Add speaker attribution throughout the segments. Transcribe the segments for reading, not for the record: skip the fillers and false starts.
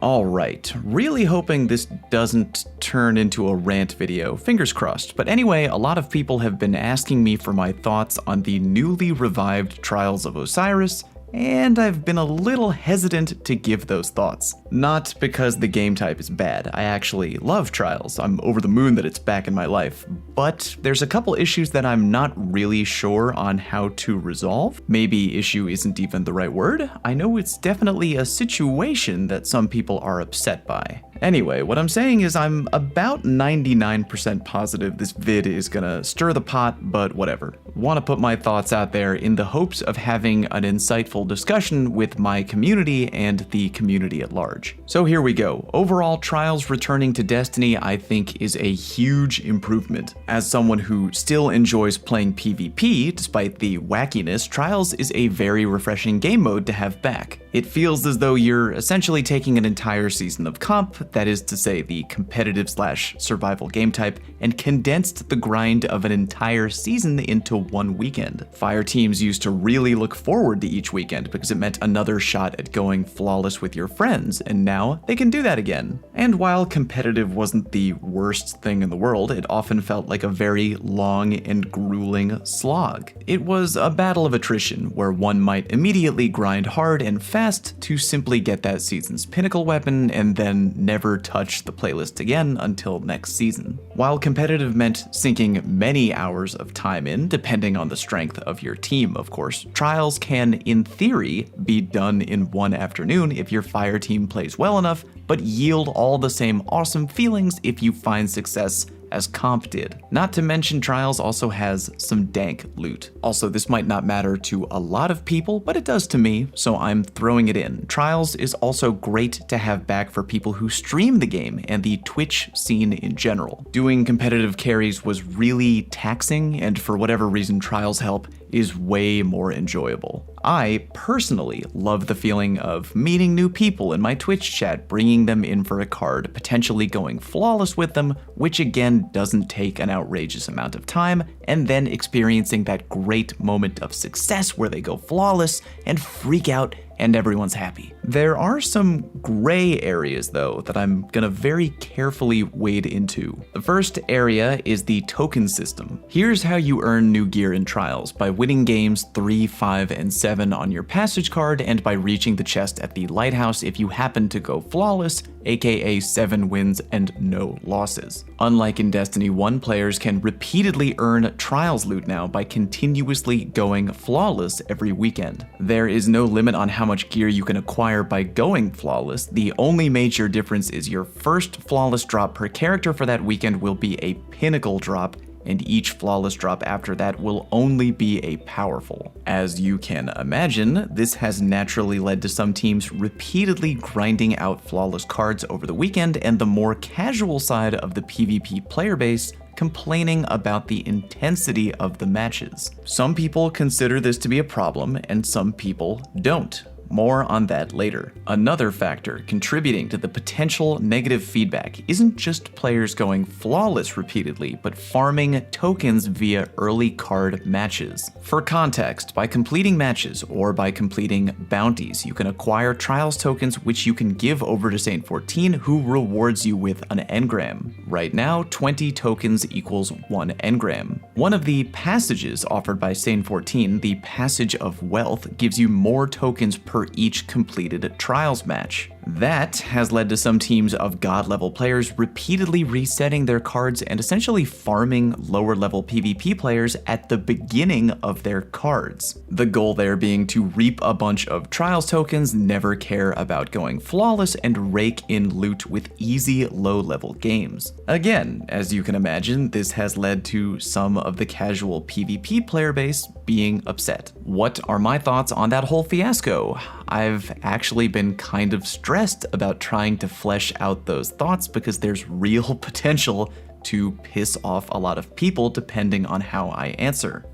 Speaker 1: Alright, really hoping this doesn't turn into a rant video, fingers crossed. But anyway, a lot of people have been asking me for my thoughts on the newly revived Trials of Osiris, and I've been a little hesitant to give those thoughts. Not because the game type is bad, I actually love Trials, I'm over the moon that it's back in my life, but there's a couple issues that I'm not really sure on how to resolve. Maybe issue isn't even the right word. I know it's definitely a situation that some people are upset by. Anyway, what I'm saying is I'm about 99% positive this vid is gonna stir the pot, but whatever. Want to put my thoughts out there in the hopes of having an insightful discussion with my community and the community at large. So here we go. Overall, Trials returning to Destiny I think is a huge improvement. As someone who still enjoys playing PvP despite the wackiness, Trials is a very refreshing game mode to have back. It feels as though you're essentially taking an entire season of comp, that is to say the competitive/survival game type, and condensed the grind of an entire season into one weekend. Fire teams used to really look forward to each weekend because it meant another shot at going flawless with your friends, and now they can do that again. And while competitive wasn't the worst thing in the world, it often felt like a very long and grueling slog. It was a battle of attrition where one might immediately grind hard and fast to simply get that season's pinnacle weapon and then never touch the playlist again until next season. While competitive meant sinking many hours of time in, depending on the strength of your team of course, Trials can, in theory, be done in one afternoon if your fire team plays well enough, but yield all the same awesome feelings if you find success as comp did. Not to mention Trials also has some dank loot. Also, this might not matter to a lot of people, but it does to me, so I'm throwing it in. Trials is also great to have back for people who stream the game and the Twitch scene in general. Doing competitive carries was really taxing, and for whatever reason Trials help is way more enjoyable. I personally love the feeling of meeting new people in my Twitch chat, bringing them in for a card, potentially going flawless with them, which again doesn't take an outrageous amount of time, and then experiencing that great moment of success where they go flawless and freak out and everyone's happy. There are some gray areas though that I'm gonna very carefully wade into. The first area is the token system. Here's how you earn new gear in Trials: by winning games 3, 5, and 7 on your passage card, and by reaching the chest at the lighthouse if you happen to go flawless, aka 7 wins and no losses. Unlike in Destiny 1, players can repeatedly earn Trials loot now by continuously going flawless every weekend. There is no limit on how much gear you can acquire by going flawless. The only major difference is your first flawless drop per character for that weekend will be a pinnacle drop, and each flawless drop after that will only be a powerful. As you can imagine, this has naturally led to some teams repeatedly grinding out flawless cards over the weekend, and the more casual side of the PvP player base complaining about the intensity of the matches. Some people consider this to be a problem, and some people don't. More on that later. Another factor contributing to the potential negative feedback isn't just players going flawless repeatedly, but farming tokens via early card matches. For context, by completing matches or by completing bounties, you can acquire Trials tokens which you can give over to Saint 14, who rewards you with an engram. Right now, 20 tokens equals 1 engram. One of the passages offered by Saint 14, the Passage of Wealth, gives you more tokens per each completed Trials match. That has led to some teams of god level players repeatedly resetting their cards and essentially farming lower level PvP players at the beginning of their cards. The goal there being to reap a bunch of Trials tokens, never care about going flawless, and rake in loot with easy low level games. Again, as you can imagine, this has led to some of the casual PvP player base being upset. What are my thoughts on that whole fiasco? I've actually been kind of stressed about trying to flesh out those thoughts because there's real potential to piss off a lot of people depending on how I answer.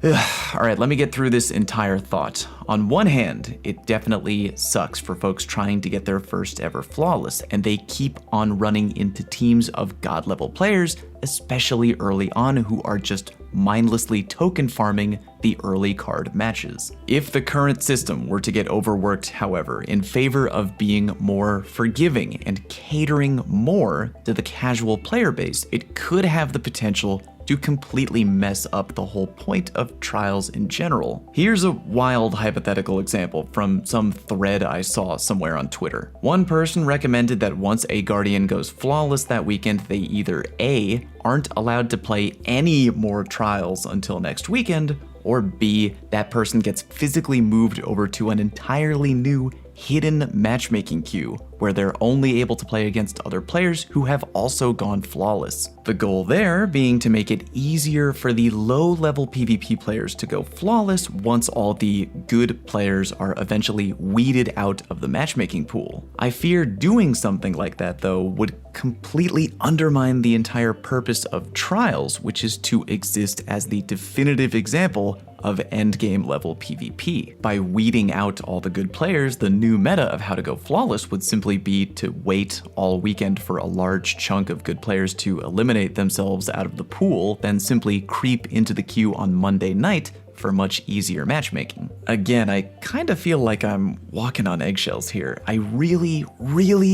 Speaker 1: Alright, let me get through this entire thought. On one hand, it definitely sucks for folks trying to get their first ever flawless, and they keep on running into teams of god level players, especially early on, who are just mindlessly token farming the early card matches. If the current system were to get overworked, however, in favor of being more forgiving and catering more to the casual player base, it could have the potential to completely mess up the whole point of Trials in general. Here's a wild hypothetical example from some thread I saw somewhere on Twitter. One person recommended that once a Guardian goes flawless that weekend, they either A, aren't allowed to play any more Trials until next weekend, or B, that person gets physically moved over to an entirely new hidden matchmaking queue where they're only able to play against other players who have also gone flawless. The goal there being to make it easier for the low-level PvP players to go flawless once all the good players are eventually weeded out of the matchmaking pool. I fear doing something like that, though, would completely undermine the entire purpose of Trials, which is to exist as the definitive example of endgame level PvP. By weeding out all the good players, the new meta of how to go flawless would simply be to wait all weekend for a large chunk of good players to eliminate themselves out of the pool, then simply creep into the queue on Monday night for much easier matchmaking. Again, I kind of feel like I'm walking on eggshells here. I really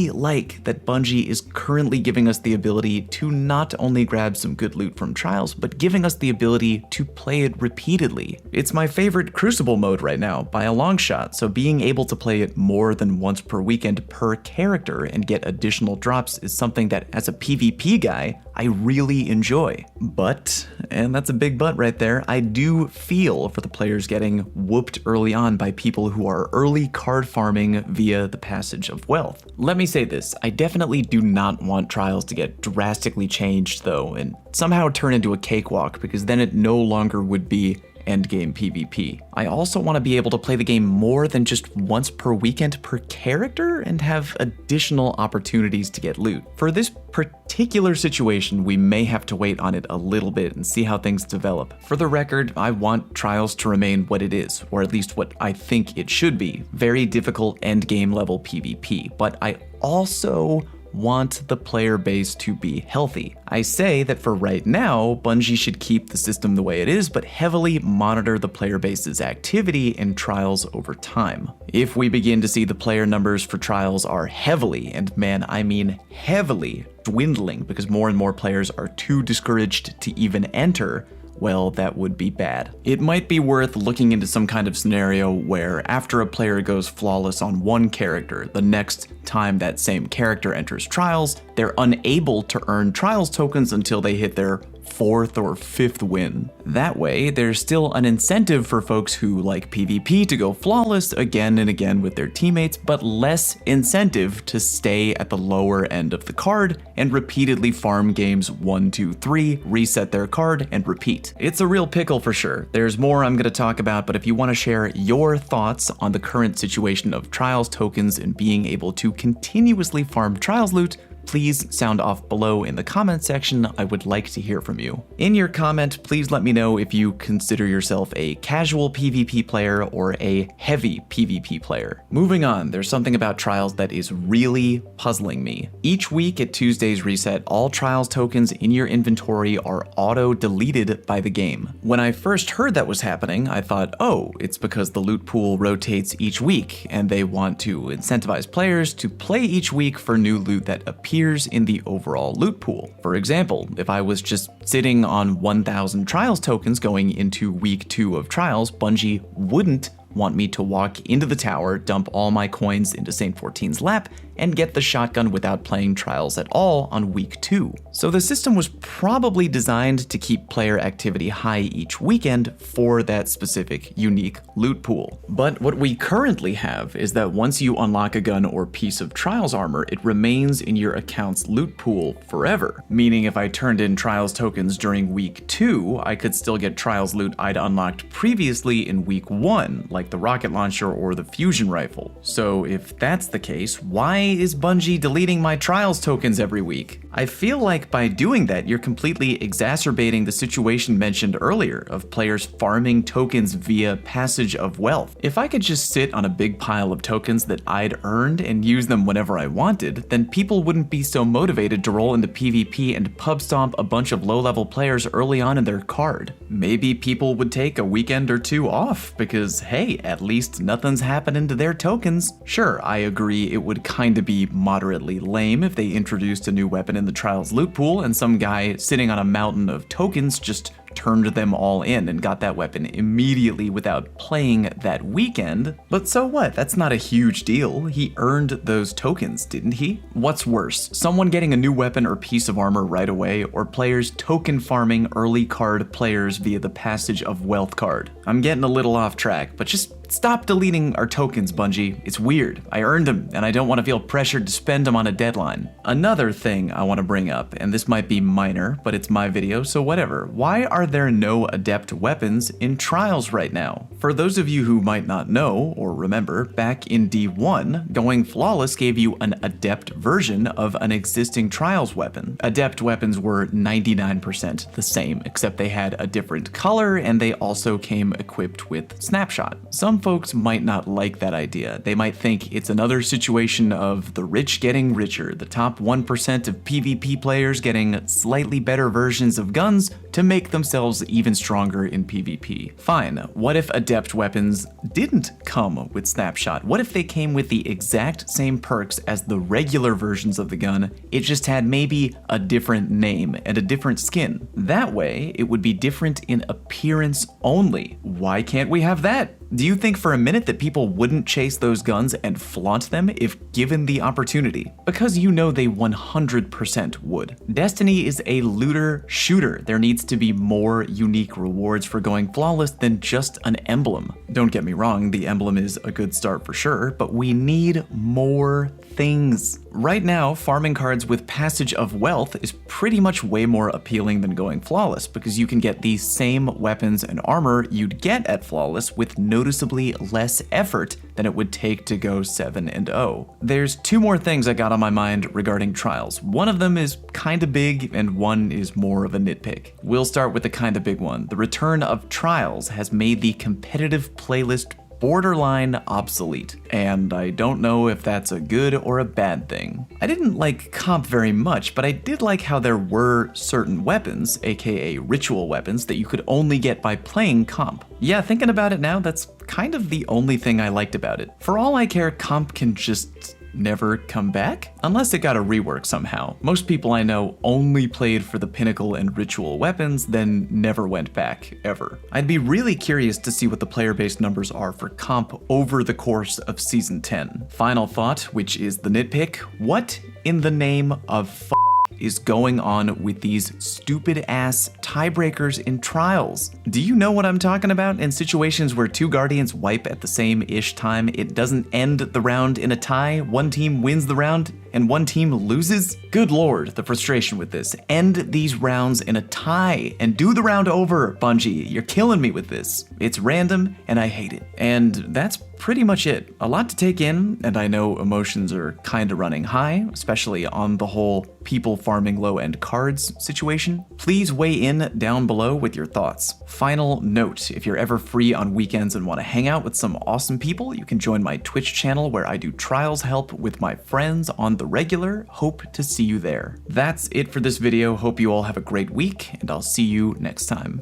Speaker 1: like that Bungie is currently giving us the ability to not only grab some good loot from Trials, but giving us the ability to play it repeatedly. It's my favorite Crucible mode right now by a long shot, so being able to play it more than once per weekend per character and get additional drops is something that, as a PvP guy, I really enjoy. But, and that's a big but right there, I do feel for the players getting whooped early on by people who are early card farming via the passage of wealth. Let me say this, I definitely do not want Trials to get drastically changed though, and somehow turn into a cakewalk, because then it no longer would be endgame PvP. I also want to be able to play the game more than just once per weekend per character and have additional opportunities to get loot. For this particular situation, we may have to wait on it a little bit and see how things develop. For the record, I want Trials to remain what it is, or at least what I think it should be. Very difficult endgame level PvP, but I also want the player base to be healthy. I say that for right now, Bungie should keep the system the way it is, but heavily monitor the player base's activity in Trials over time. If we begin to see the player numbers for Trials are heavily, and man, I mean heavily, dwindling because more and more players are too discouraged to even enter, well, that would be bad. It might be worth looking into some kind of scenario where after a player goes flawless on one character, the next time that same character enters Trials, they're unable to earn Trials tokens until they hit their 4th or 5th win. That way, there's still an incentive for folks who like PvP to go flawless again and again with their teammates, but less incentive to stay at the lower end of the card and repeatedly farm games 1, 2, 3, reset their card, and repeat. It's a real pickle for sure. There's more I'm going to talk about, but if you want to share your thoughts on the current situation of Trials tokens and being able to continuously farm Trials loot, please sound off below in the comment section. I would like to hear from you. In your comment, please let me know if you consider yourself a casual PvP player or a heavy PvP player. Moving on, there's something about Trials that is really puzzling me. Each week at Tuesday's reset, all Trials tokens in your inventory are auto-deleted by the game. When I first heard that was happening, I thought, oh, it's because the loot pool rotates each week, and they want to incentivize players to play each week for new loot that appears in the overall loot pool. For example, if I was just sitting on 1,000 Trials tokens going into week 2 of Trials, Bungie wouldn't want me to walk into the tower, dump all my coins into Saint 14's lap, and get the shotgun without playing Trials at all on week 2. So the system was probably designed to keep player activity high each weekend for that specific unique loot pool. But what we currently have is that once you unlock a gun or piece of Trials armor, it remains in your account's loot pool forever. Meaning if I turned in Trials tokens during week 2, I could still get Trials loot I'd unlocked previously in week 1, like the rocket launcher or the fusion rifle. So if that's the case, why is Bungie deleting my Trials tokens every week? I feel like by doing that, you're completely exacerbating the situation mentioned earlier of players farming tokens via passage of wealth. If I could just sit on a big pile of tokens that I'd earned and use them whenever I wanted, then people wouldn't be so motivated to roll into PvP and pub stomp a bunch of low-level players early on in their card. Maybe people would take a weekend or two off because, hey, at least nothing's happening to their tokens. Sure, I agree it would kinda be moderately lame if they introduced a new weapon in the Trials loot pool and some guy sitting on a mountain of tokens just turned them all in and got that weapon immediately without playing that weekend. But so what? That's not a huge deal. He earned those tokens, didn't he? What's worse, someone getting a new weapon or piece of armor right away, or players token farming early card players via the passage of wealth card? I'm getting a little off track, but just stop deleting our tokens, Bungie. It's weird. I earned them, and I don't want to feel pressured to spend them on a deadline. Another thing I want to bring up, and this might be minor, but it's my video, so whatever. Why are there no adept weapons in Trials right now? For those of you who might not know or remember, back in D1, going flawless gave you an adept version of an existing Trials weapon. Adept weapons were 99% the same, except they had a different color and they also came equipped with snapshot. Some folks might not like that idea. They might think it's another situation of the rich getting richer, the top 1% of PvP players getting slightly better versions of guns to make themselves even stronger in PvP. Fine, what if adept weapons didn't come with snapshot? What if they came with the exact same perks as the regular versions of the gun, it just had maybe a different name and a different skin? That way, it would be different in appearance only. Why can't we have that? Do you think for a minute that people wouldn't chase those guns and flaunt them if given the opportunity? Because you know they 100% would. Destiny is a looter shooter. There needs to be more unique rewards for going flawless than just an emblem. Don't get me wrong, the emblem is a good start for sure, but we need more things. Right now, farming cards with passage of wealth is pretty much way more appealing than going flawless because you can get the same weapons and armor you'd get at flawless with noticeably less effort than it would take to go 7-0. There's two more things I got on my mind regarding Trials. One of them is kinda big and one is more of a nitpick. We'll start with the kinda big one. The return of Trials has made the competitive playlist borderline obsolete, and I don't know if that's a good or a bad thing. I didn't like comp very much, but I did like how there were certain weapons, aka ritual weapons, that you could only get by playing comp. Yeah, thinking about it now, that's kind of the only thing I liked about it. For all I care, comp can just never come back? Unless it got a rework somehow. Most people I know only played for the pinnacle and ritual weapons, then never went back, ever. I'd be really curious to see what the player-based numbers are for comp over the course of Season 10. Final thought, which is the nitpick, what in the name of is going on with these stupid ass tiebreakers in Trials? Do you know what I'm talking about? In situations where two guardians wipe at the same-ish time, it doesn't end the round in a tie, one team wins the round and one team loses? Good lord, the frustration with this. End these rounds in a tie and do the round over, Bungie. You're killing me with this. It's random and I hate it. And that's pretty much it. A lot to take in, and I know emotions are kinda running high, especially on the whole people farming low-end cards situation. Please weigh in down below with your thoughts. Final note, if you're ever free on weekends and want to hang out with some awesome people, you can join my Twitch channel where I do Trials help with my friends on the regular. Hope to see you there. That's it for this video. Hope you all have a great week, and I'll see you next time.